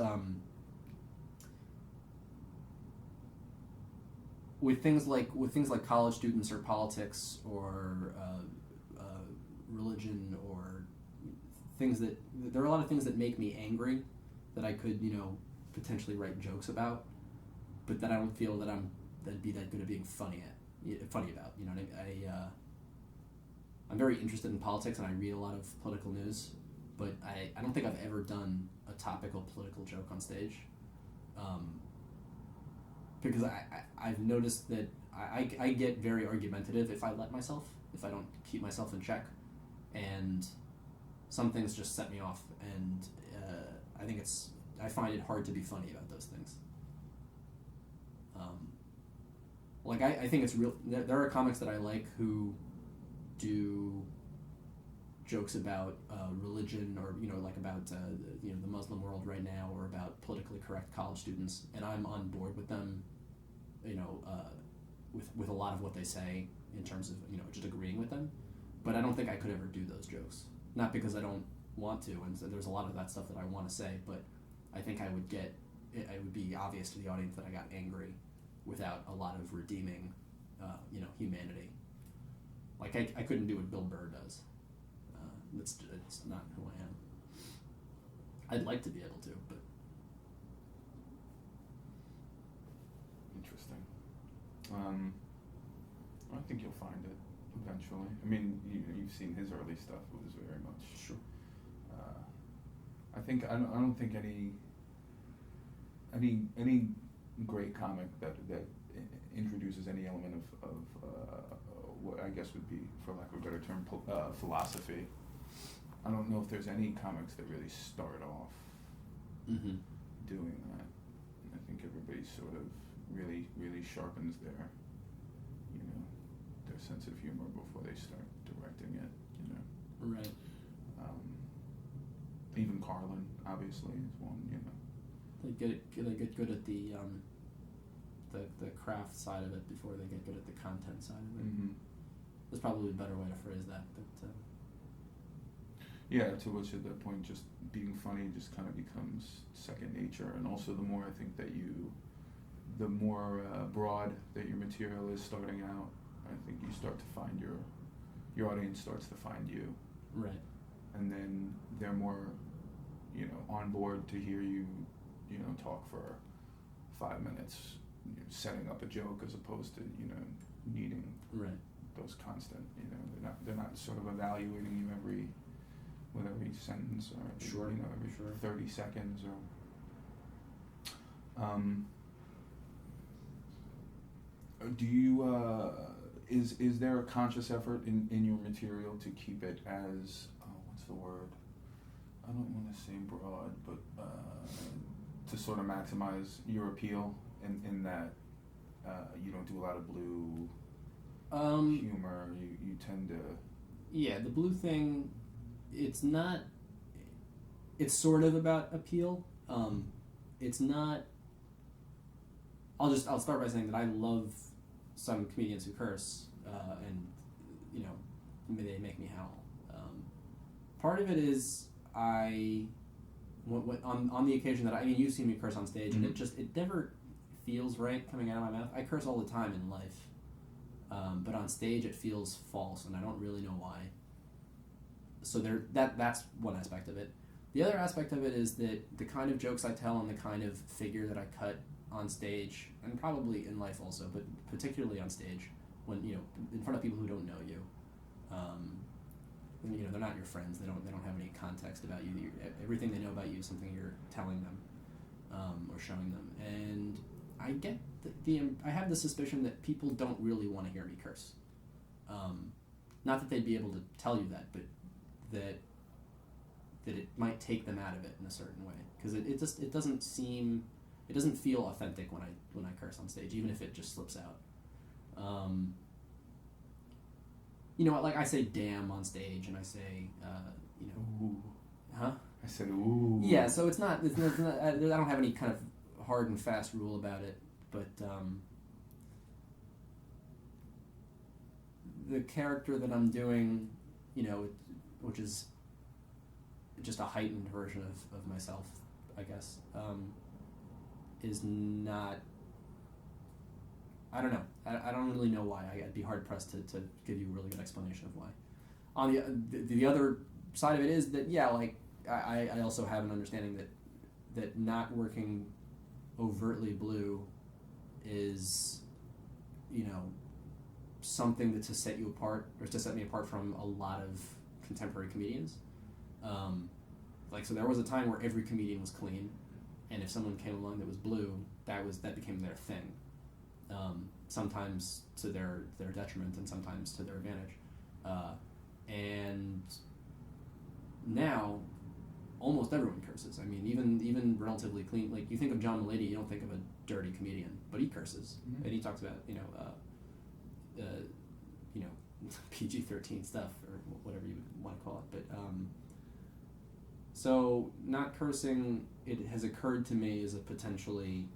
with things like college students or politics or religion or things that there are a lot of things that make me angry that I could potentially write jokes about, but that I don't feel that that'd be that good at being funny about. You know what I mean? I'm very interested in politics and I read a lot of political news, but I don't think I've ever done a topical political joke on stage, because I've noticed that I get very argumentative if I don't keep myself in check, and some things just set me off, and I find it hard to be funny about those things. I think it's real. There are comics that I like who do jokes about religion, or about the Muslim world right now, or about politically correct college students, and I'm on board with them. With a lot of what they say in terms of just agreeing with them, but I don't think I could ever do those jokes. Not because I don't want to, and so there's a lot of that stuff that I want to say, but I think it would be obvious to the audience that I got angry without a lot of redeeming, humanity. Like, I couldn't do what Bill Burr does. It's not who I am. I'd like to be able to, but... Interesting. I think you'll find it eventually. I mean, you've seen his early stuff. It was very much... Sure. I don't think any great comic that introduces any element of what I guess would be, for lack of a better term, philosophy. I don't know if there's any comics that really start off doing that. I think everybody sort of really sharpens their sense of humor before they start directing it. Right. Even Carlin, obviously, is one. They get good at the craft side of it before they get good at the content side of it. Mm-hmm. There's probably a better way to phrase that, but yeah, to which at that point, just being funny just kind of becomes second nature, and also the more I think that the more broad that your material is starting out, I think you start to find your audience starts to find you. Right. And then they're more, on board to hear you, talk for 5 minutes, setting up a joke as opposed to, needing right. those constant, they're not sort of evaluating you with every sentence or Sure. Every 30 seconds or. Do you is there a conscious effort in your material to keep it as what's the word? I don't want to say broad, but to sort of maximize your appeal in that you don't do a lot of blue humor. You tend to. Yeah, the blue thing. It's not. It's sort of about appeal. It's not. I'll start by saying that I love some comedians who curse, and they make me howl. Part of it is on the occasion that you've seen me curse on stage, and it never feels right coming out of my mouth. I curse all the time in life, but on stage it feels false, and I don't really know why. So that's one aspect of it. The other aspect of it is that the kind of jokes I tell and the kind of figure that I cut on stage, and probably in life also, but particularly on stage, when in front of people who don't know you, they're not your friends. They don't have any context about you. Everything they know about you is something you're telling them or showing them. And I get I have the suspicion that people don't really want to hear me curse. Not that they'd be able to tell you that, but that it might take them out of it in a certain way, because it doesn't feel authentic when I curse on stage, even if it just slips out. Like I say damn on stage, and I say Ooh. Huh? I said ooh. Yeah, so it's not I don't have any kind of hard and fast rule about it, but the character that I'm doing, which is just a heightened version of myself, I guess, is not. I don't know. I don't really know why. I'd be hard pressed to give you a really good explanation of why. On the other side of it is that I also have an understanding that not working overtly blue is something to set you apart, or to set me apart from a lot of contemporary comedians. So there was a time where every comedian was clean, and if someone came along that was blue, that became their thing. Sometimes to their detriment, and sometimes to their advantage. And now, almost everyone curses. Even relatively clean. Like, you think of John Mulaney, you don't think of a dirty comedian, but he curses, and he talks about PG-13 stuff, or whatever you want to call it. But so not cursing, it has occurred to me as a potentially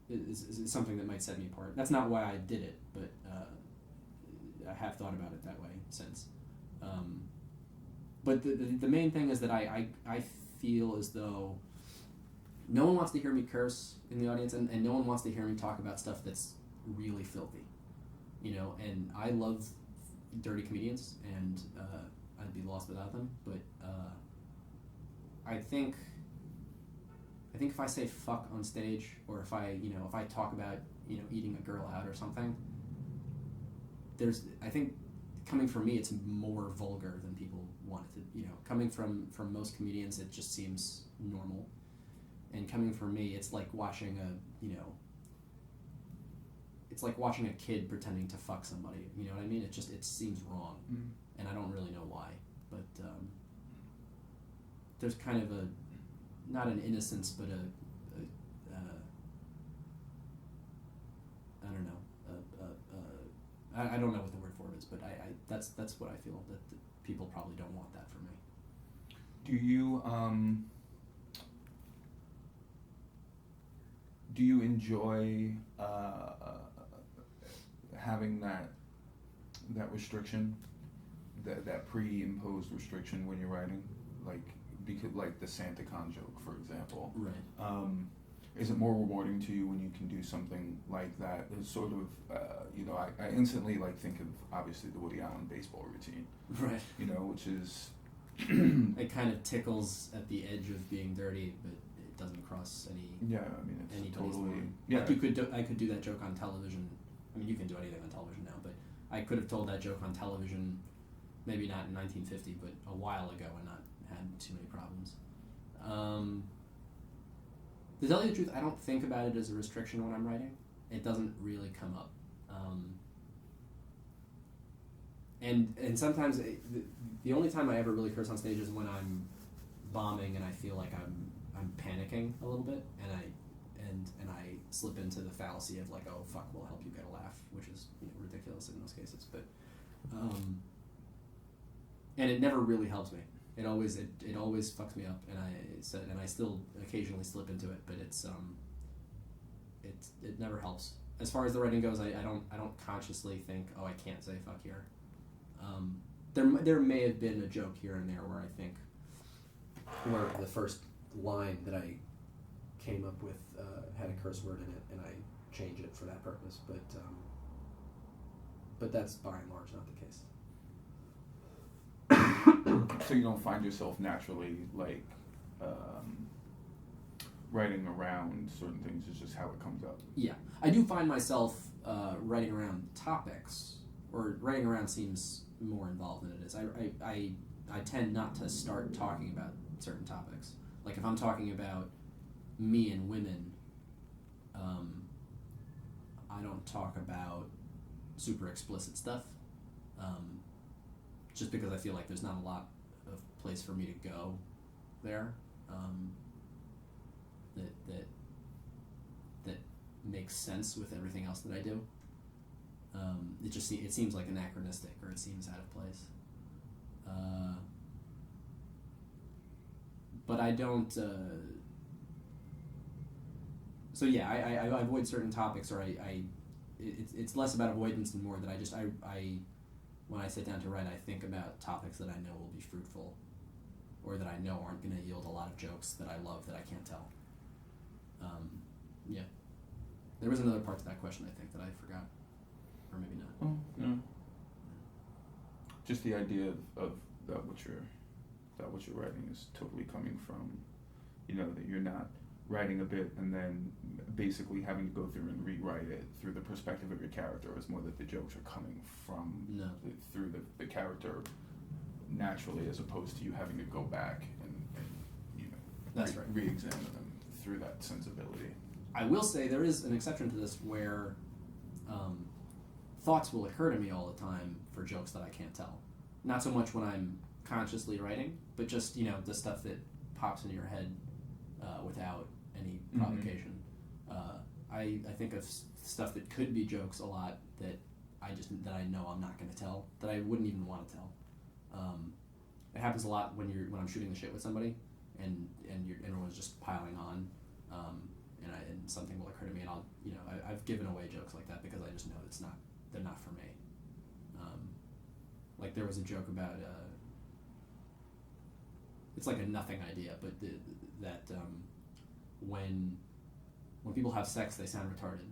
is something that might set me apart. That's not why I did it, but I have thought about it that way since. But the main thing is that I feel as though no one wants to hear me curse in the audience, and no one wants to hear me talk about stuff that's really filthy. you know, and I love dirty comedians, and I'd be lost without them. But I think if I say fuck on stage, or if I talk about, you know, eating a girl out or something, I think coming from me, it's more vulgar than people want it to. You know, coming from most comedians, it just seems normal, and coming from me, it's like watching it's like watching a kid pretending to fuck somebody. You know what I mean? It seems wrong, and I don't really know why. But there's kind of not an innocence, but I don't know. I don't know what the word for it is, but that's what I feel, that people probably don't want that for me. Do you enjoy having that restriction, that pre-imposed restriction when you're writing, like the Santa Con joke, for example? Right. Is it more rewarding to you when you can do something like that? It's sort of, I instantly think of obviously the Woody Allen baseball routine, right? You know, which is it kind of tickles at the edge of being dirty, but it doesn't cross any. Yeah, I mean, it's totally. Line. Yeah, like I could do that joke on television. I mean, you can do anything on television now, but I could have told that joke on television, maybe not in 1950, but a while ago, and not had too many problems. To tell you the truth, I don't think about it as a restriction when I'm writing. It doesn't really come up. And sometimes the only time I ever really curse on stage is when I'm bombing and I feel like I'm panicking a little bit, and I slip into the fallacy of like, oh fuck, we'll help you get a laugh, which is, you know, ridiculous in most cases. But and it never really helps me. It always fucks me up, and I still occasionally slip into it, but it never helps. As far as the writing goes, I don't consciously think, oh, I can't say fuck here. There may have been a joke here and there where I think where the first line that I came up with had a curse word in it, and I change it for that purpose. But that's by and large not the case. So you don't find yourself naturally writing around certain things. It's just how it comes up. Yeah, I do find myself writing around topics, or writing around seems more involved than it is. I tend not to start talking about certain topics. Like if I'm talking about me and women, I don't talk about super explicit stuff, just because I feel like there's not a lot of place for me to go there, that makes sense with everything else that I do. It seems like anachronistic, or it seems out of place. But I don't. So yeah, I avoid certain topics, or it's less about avoidance and more that I when I sit down to write, I think about topics that I know will be fruitful, or that I know aren't going to yield a lot of jokes that I love that I can't tell. Yeah. There was another part to that question, I think, that I forgot. Or maybe not. Oh, no. Just the idea of that what you're writing is totally coming from, you know, that you're not writing a bit and then basically having to go through and rewrite it through the perspective of your character. It's more that the jokes are coming from through the character naturally, as opposed to you having to go back and you know, that's right, re-examine them through that sensibility. I will say there is an exception to this where thoughts will occur to me all the time for jokes that I can't tell. Not so much when I'm consciously writing, but just, you know, the stuff that pops into your head without any provocation. I think of stuff that could be jokes a lot that I know I'm not going to tell, that I wouldn't even want to tell. It happens a lot when I'm shooting the shit with somebody, and everyone's just piling on, and something will occur to me, and I've given away jokes like that because I just know they're not for me. Like there was a joke about it's like a nothing idea, but that when people have sex, they sound retarded,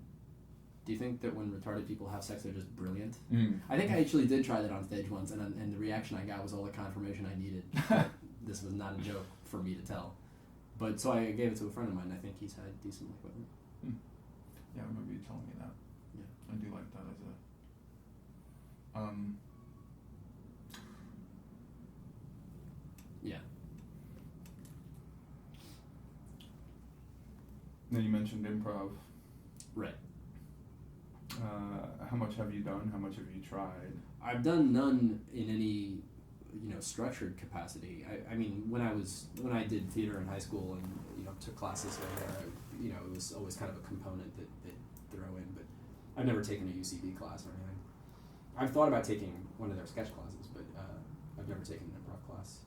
Do you think that when retarded people have sex, they're just brilliant? Mm. I think I actually did try that on stage once, and the reaction I got was all the confirmation I needed. This was not a joke for me to tell. But so I gave it to a friend of mine. I think he's had decent luck with it. Yeah, I remember you telling me that. Yeah. I do like that as a... Yeah. Then you mentioned improv. Right. How much have you done? How much have you tried? I've done none in any, structured capacity. I mean, when I did theater in high school and took classes there, it was always kind of a component that throw in. But I've never taken a UCB class or anything. I've thought about taking one of their sketch classes, but I've never taken an improv class.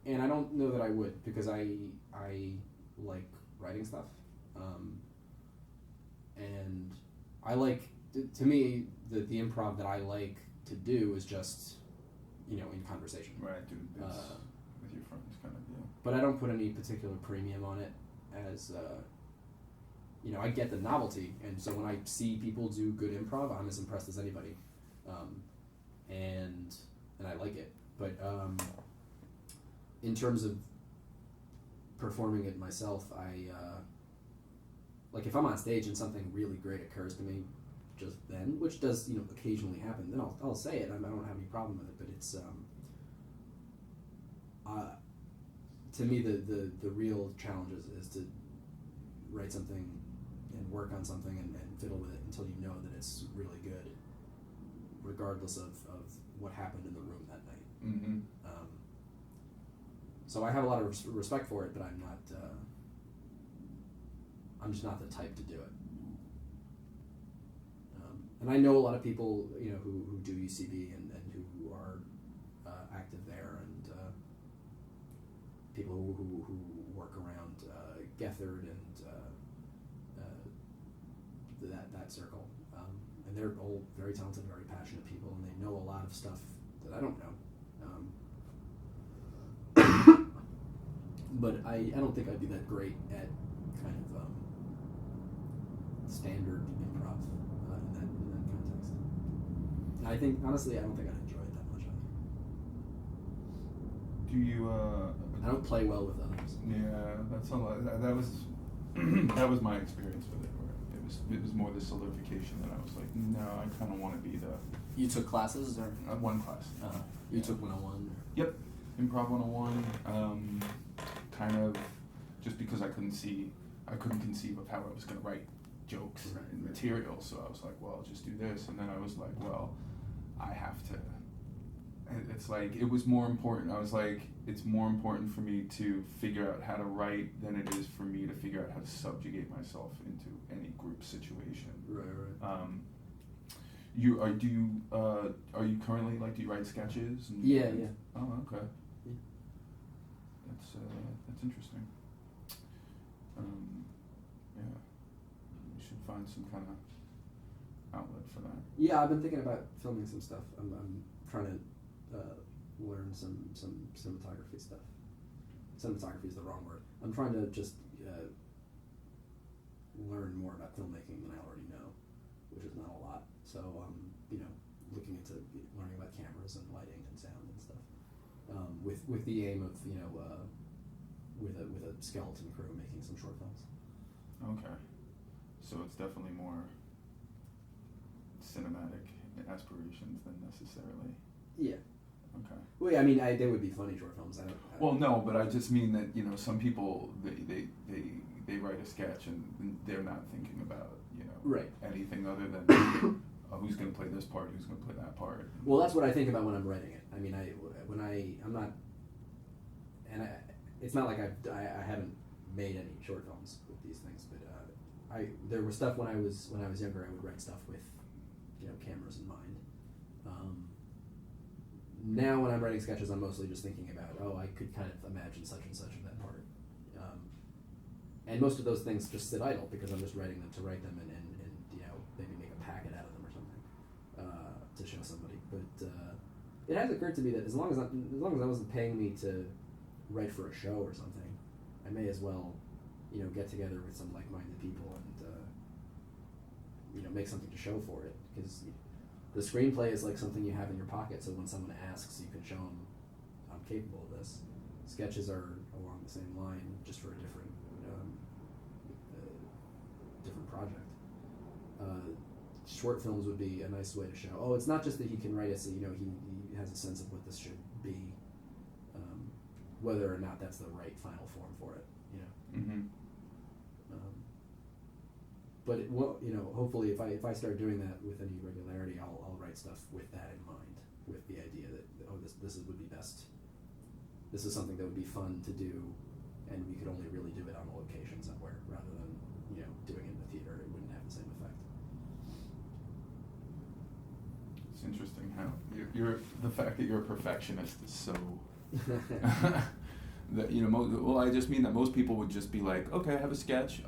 And I don't know that I would, because I like writing stuff. And I like, to me, the improv that I like to do is just, in conversation. Right, do bits with your friends kind of deal. But I don't put any particular premium on it as, I get the novelty, and so when I see people do good improv, I'm as impressed as anybody. And I like it. But in terms of performing it myself, like if I'm on stage and something really great occurs to me just then, which does occasionally happen, then I'll say it. I don't have any problem with it. But it's to me the real challenge is to write something and work on something and fiddle with it until you know that it's really good, regardless of what happened in the room that night. Mm-hmm. So I have a lot of respect for it, but I'm not. I'm just not the type to do it. And I know a lot of people, who do UCB and who are active there, and people who work around Gethard and that circle. And they're all very talented, very passionate people, and they know a lot of stuff that I don't know. But I don't think I'd be that great at kind of standard improv in that context. And I think, honestly, I don't think I'd enjoy it that much either. Do you? I don't play well with others. Yeah, that's a lot. That was that was my experience with it. Where it was more the solidification that I was like, no, I kind of want to be the. You took classes or? One class. You took 101? Yep, Improv 101. Kind of just because I couldn't conceive of how I was going to write jokes and material, so I was like, well, I'll just do this, and then I was like, well, I have to. It's like it was more important. I was like, it's more important for me to figure out how to write than it is for me to figure out how to subjugate myself into any group situation. Right. Are you currently do you write sketches? Yeah. Oh, okay. Yeah. That's interesting. Yeah, you should find some kind of outlet for that. Yeah, I've been thinking about filming some stuff. I'm trying to learn some cinematography stuff. Cinematography is the wrong word. I'm trying to just learn more about filmmaking than I already know, which is not a lot. So looking into learning about cameras and lighting and sound and stuff, with the aim of with a skeleton crew making some short films. Okay, so it's definitely more cinematic aspirations than necessarily. Yeah. Okay. Well, yeah, I mean, they would be funny short films. Well, no, but I just mean that some people they write a sketch and they're not thinking about anything other than who's going to play this part, who's going to play that part. Well, that's what I think about when I'm writing it. I mean, I'm not, and it's not like I haven't made any short films with these things, but there was stuff when I was younger. I would write stuff with cameras in mind. Now when I'm writing sketches, I'm mostly just thinking about, I could kind of imagine such and such in that part. And most of those things just sit idle because I'm just writing them to write them and maybe make a packet out of them or something to show somebody. But it has occurred to me that as long as I wasn't paying me to write for a show or something, I may as well get together with some like-minded people and make something to show for it, because the screenplay is like something you have in your pocket, so when someone asks, you can show them, I'm capable of this. Sketches are along the same line, just for a different project. Short films would be a nice way to show, oh, it's not just that he can write it, so he has a sense of what this should be, whether or not that's the right final form for it, Mm-hmm. But hopefully, if I start doing that with any regularity, I'll write stuff with that in mind, with the idea that would be best. This is something that would be fun to do, and we could only really do it on a location somewhere, rather than doing it in the theater. It wouldn't have the same effect. It's interesting how you're the fact that you're a perfectionist is so. That I just mean that most people would just be like, okay, I have a sketch.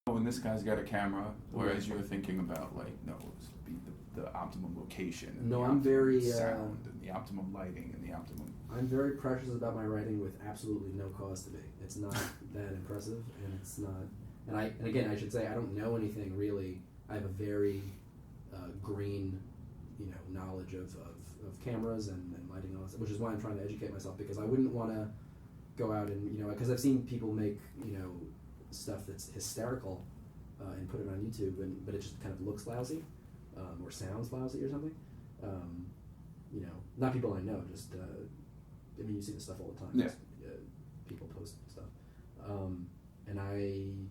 And this guy's got a camera, whereas you're thinking about it's the optimum location and No, the I'm optimum very sound and the optimum lighting and the optimum. I'm very precious about my writing with absolutely no cause to be. It's not that impressive, and it's not. And again, I should say I don't know anything really. I have a very green knowledge of cameras and lighting and all that, which is why I'm trying to educate myself, because I wouldn't want to go out and, because I've seen people make, stuff that's hysterical and put it on YouTube, but it just kind of looks lousy or sounds lousy or something. Not people I know, just, you see this stuff all the time. Yeah. People post stuff. And I'm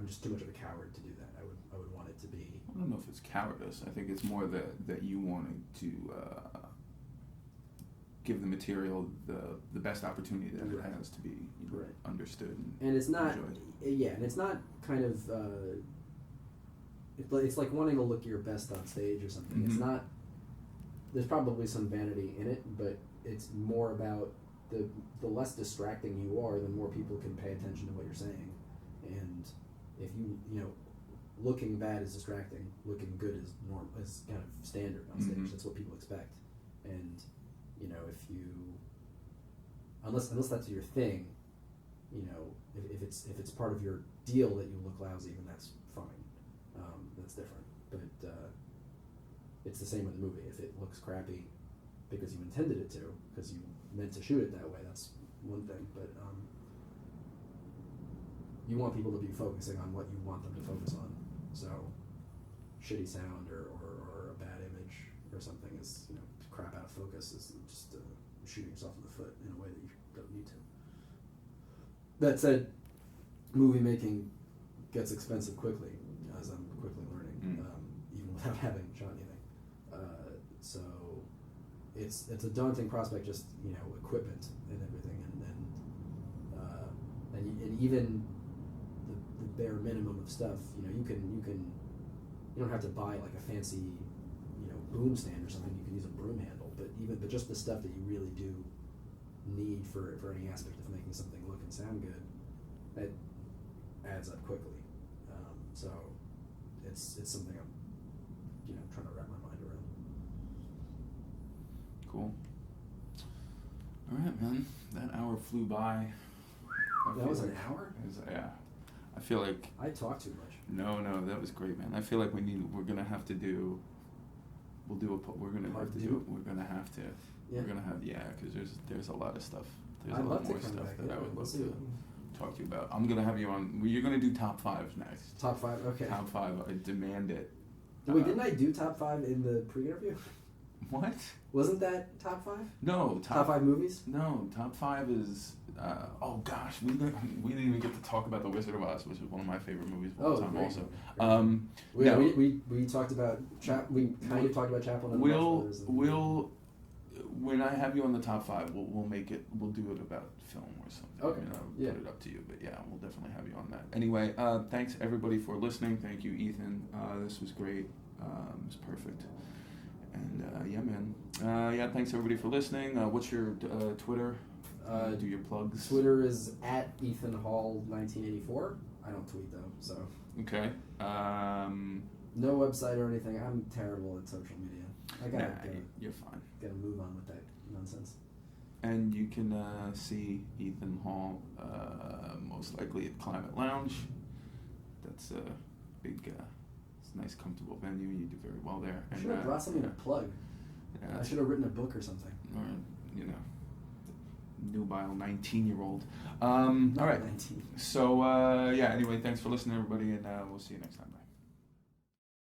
just too much of a coward to do that. I would want it to be. I don't know if it's cowardice. I think it's more that you wanted to give the material the best opportunity that it has to be understood and it's not enjoyed. Yeah, and it's not kind of it's like wanting to look your best on stage or something. Mm-hmm. It's not. There's probably some vanity in it, but it's more about the less distracting you are, the more people can pay attention to what you're saying. And if looking bad is distracting, looking good is is kind of standard on stage. Mm-hmm. That's what people expect. And if you unless that's your thing, if it's part of your deal that you look lousy, then that's fine. That's different. But it's the same with the movie. If it looks crappy because you intended it to, because you meant to shoot it that way, that's one thing. But you want people to be focusing on what you want them to focus on. So shitty sound or a bad image or something is crap out of focus is just shooting yourself in the foot in a way that you don't need to. That said, movie making gets expensive quickly, as I'm quickly learning, even without having shot anything. So it's a daunting prospect, just equipment and everything, and even the bare minimum of stuff. You don't have to buy like a fancy boom stand or something. You can use a broom handle, but just the stuff that you really do need for any aspect of making something look and sound good, that adds up quickly. So it's something I'm trying to wrap my mind around. Cool. All right, man. That hour flew by. That was an hour? Yeah. I feel like I talk too much. No, that was great, man. I feel like we're gonna have to do. We're gonna have to. Yeah. We're gonna have because there's a lot of stuff. There's I'd a lot love more to come stuff back, that yeah, I would love let's to do talk to you about. I'm gonna have you on. You're gonna do top 5 next. Top 5, okay. Top 5. I demand it. Wait, didn't I do top 5 in the pre-interview? What? Wasn't that top 5? No. Top 5 movies? No, top 5 is. Oh gosh, we didn't even get to talk about The Wizard of Oz, which is one of my favorite movies of all time. Great. Also, great. We talked about we kind of talked about Chaplin. And we'll when I have you on the top 5, we'll make it. We'll do it about film or something. Okay. Put it up to you, but yeah, we'll definitely have you on that. Anyway, thanks everybody for listening. Thank you, Ethan. This was great. It was perfect. And yeah, man. Thanks everybody for listening. What's your Twitter? Do your plugs. Twitter is at EthanHall1984. I don't tweet though, so. Okay. No website or anything. I'm terrible at social media. You're fine. Gotta move on with that nonsense. And you can see Ethan Hall most likely at Climate Lounge. That's a big, it's a nice, comfortable venue. You do very well there. I should have brought something to plug. Yeah, I should have written a book or something. Or, nubile 19-year-old. All right. 19. So, anyway, thanks for listening, everybody, and we'll see you next time.